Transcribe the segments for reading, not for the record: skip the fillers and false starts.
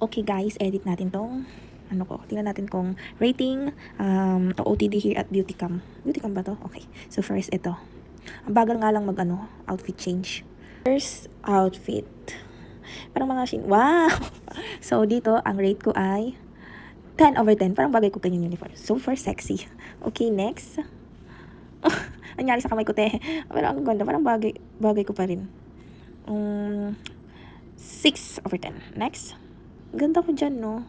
Okay guys, edit natin tong tingnan natin kung rating OOTD here at Beautycam. Beautycam ba to? Okay. So first ito. Ang bagal nga lang outfit change. First outfit. Parang wow! So dito, ang rate ko ay 10/10. Parang bagay ko kanyang uniform. Super sexy. Okay, next. Anyari sa kamay ko, te. Pero ang ganda. Parang bagay ko pa rin. 6/10. Next. Ganda ko dyan, no?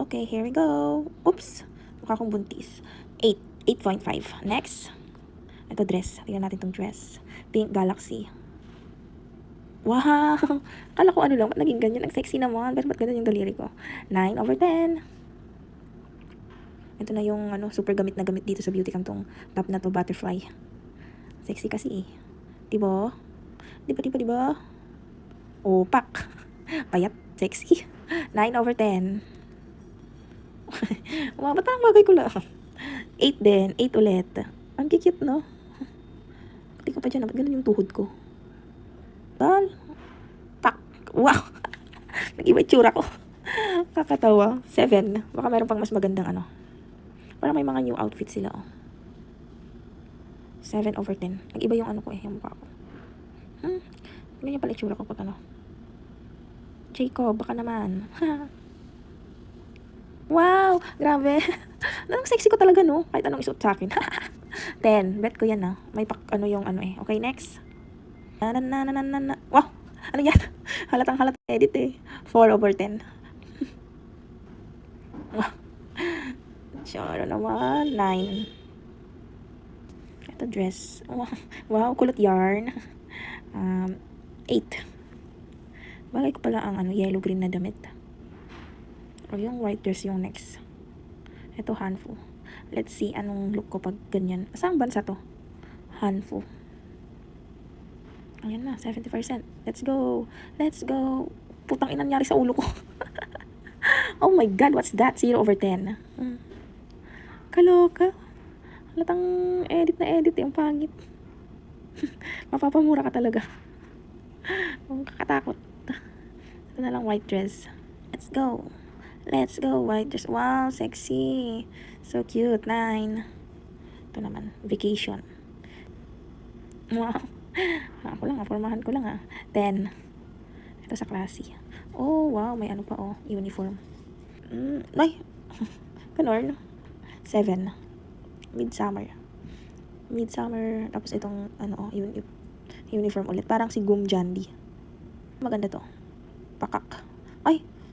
Okay, here we go. Oops. Mukha akong buntis. 8.5. Next. Ito, dress. Tingnan natin tong dress. Pink Galaxy. Wow! Akala ko lang. Ba't naging ganyan? Ang sexy naman. Ba't ganyan yung daliri ko? 9/10. Ito na yung super gamit na gamit dito sa Beautycam tong top na to, butterfly. Sexy kasi eh. Diba? Diba? Oh, pak. Payat. Sexy. 9/10. Wow, ba't parang bagay ko lang? 8 din. 8 ulit. Ang cute, no? Pati ko pa dyan. Ba't ganun yung tuhod ko? Tal. Pak. Wow. Nag-iba tsura ko. Kakatawa. 7. Baka meron pang mas magandang Parang may mga new outfit sila, oh. 7/10. Nag-iba yung ko yung mukha ko. Ganyan pala itsura ko pag Jacob, baka naman. Wow! Grabe. Ang sexy ko talaga, no? Kahit anong isuot sa akin. 10. Bet ko yan, ah. May yung Okay, next. Wow! Ano yan? Halatang edit eh. 4/10. Wow. Sure naman. 9. Ito dress. Wow, kulot yarn. 8. Bagay ko pala ang yellow-green na damit. O yung white dress yung next. Ito, Hanfu. Let's see anong look ko pag ganyan. Saan bansa to? Hanfu. Ayan na, 70%. Let's go. Putang ina nangyari sa ulo ko. Oh my God, what's that? 0/10. Kaloka. Halatang edit na edit yung pangit. Mapapamura ka talaga. Ang kakatakot. Ito na lang white dress. Let's go, white dress. Wow, sexy. So cute. 9. Ito naman, vacation. Wow. Formahan ko lang 10. Ito sa classy. Oh, wow, may pa uniform. Ay, ganun. 7. Midsummer. Tapos itong uniform ulit. Parang si Gum Jandi. Maganda to. Pakak. Ay,